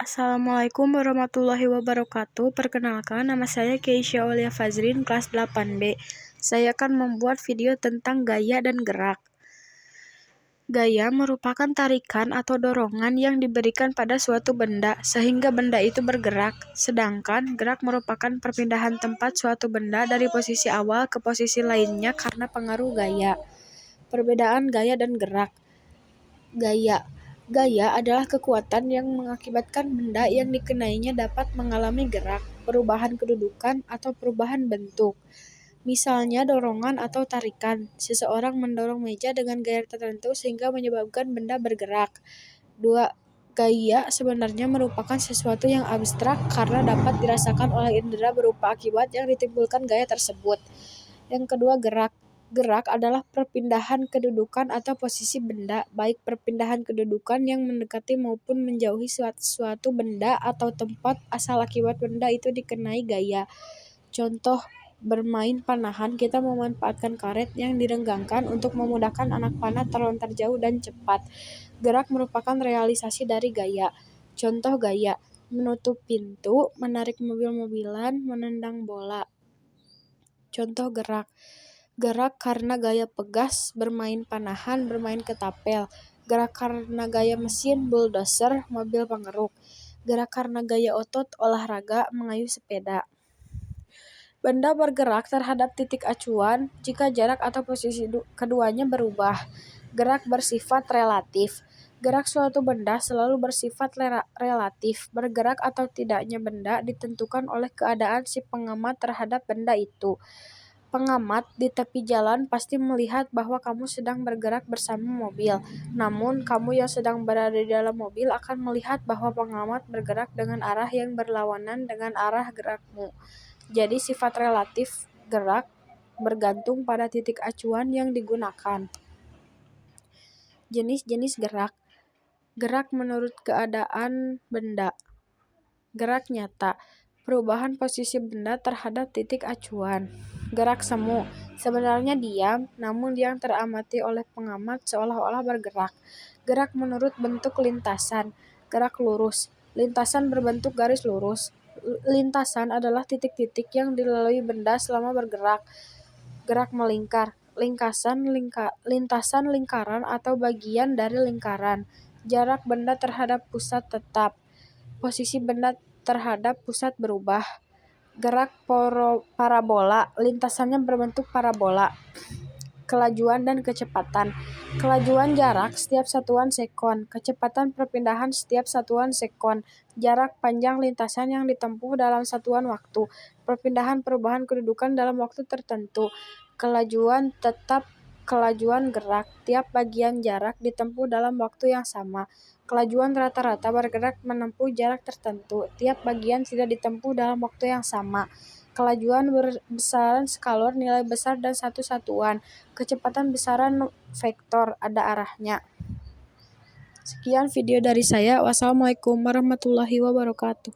Assalamualaikum warahmatullahi wabarakatuh. Perkenalkan, nama saya Keisha Aulia Fazrin, kelas 8B. Saya akan membuat video tentang gaya dan gerak. Gaya merupakan tarikan atau dorongan yang diberikan pada suatu benda sehingga benda itu bergerak. Sedangkan gerak merupakan perpindahan tempat suatu benda dari posisi awal ke posisi lainnya karena pengaruh gaya. Perbedaan gaya dan gerak. Gaya adalah kekuatan yang mengakibatkan benda yang dikenainya dapat mengalami gerak, perubahan kedudukan, atau perubahan bentuk. Misalnya dorongan atau tarikan. Seseorang mendorong meja dengan gaya tertentu sehingga menyebabkan benda bergerak. 2. Gaya sebenarnya merupakan sesuatu yang abstrak karena dapat dirasakan oleh indera berupa akibat yang ditimbulkan gaya tersebut. Yang kedua, gerak. Gerak adalah perpindahan kedudukan atau posisi benda, baik perpindahan kedudukan yang mendekati maupun menjauhi suatu benda atau tempat asal akibat benda itu dikenai gaya. Contoh, bermain panahan, kita memanfaatkan karet yang direnggangkan untuk memudahkan anak panah terlontar jauh dan cepat. Gerak merupakan realisasi dari gaya. Contoh gaya, menutup pintu, menarik mobil-mobilan, menendang bola. Contoh gerak. Gerak karena gaya pegas, bermain panahan, bermain ketapel. Gerak karena gaya mesin, bulldozer, mobil pengeruk. Gerak karena gaya otot, olahraga, mengayuh sepeda. Benda bergerak terhadap titik acuan jika jarak atau posisi keduanya berubah. Gerak bersifat relatif. Gerak suatu benda selalu bersifat relatif. Bergerak atau tidaknya benda ditentukan oleh keadaan si pengamat terhadap benda itu. Pengamat di tepi jalan pasti melihat bahwa kamu sedang bergerak bersama mobil. Namun, kamu yang sedang berada di dalam mobil akan melihat bahwa pengamat bergerak dengan arah yang berlawanan dengan arah gerakmu. Jadi, sifat relatif gerak bergantung pada titik acuan yang digunakan. Jenis-jenis gerak. Gerak menurut keadaan benda. Gerak nyata. Perubahan posisi benda terhadap titik acuan. Gerak semu, sebenarnya diam, namun yang teramati oleh pengamat seolah-olah bergerak. Gerak menurut bentuk lintasan. Gerak lurus, lintasan berbentuk garis lurus. Lintasan adalah titik-titik yang dilalui benda selama bergerak. Gerak melingkar, lintasan lingkaran atau bagian dari lingkaran. Jarak benda terhadap pusat tetap. Posisi benda terhadap pusat berubah. Gerak parabola, lintasannya berbentuk parabola. Kelajuan dan kecepatan. Kelajuan jarak setiap satuan sekon, kecepatan perpindahan setiap satuan sekon, jarak panjang lintasan yang ditempuh dalam satuan waktu, perpindahan perubahan kedudukan dalam waktu tertentu. Kelajuan tetap, kelajuan gerak, tiap bagian jarak ditempuh dalam waktu yang sama. Kelajuan rata-rata bergerak menempuh jarak tertentu, tiap bagian tidak ditempuh dalam waktu yang sama. Kelajuan besaran skalor, nilai besar dan satu satuan. Kecepatan besaran vektor, ada arahnya. Sekian video dari saya. Wassalamualaikum warahmatullahi wabarakatuh.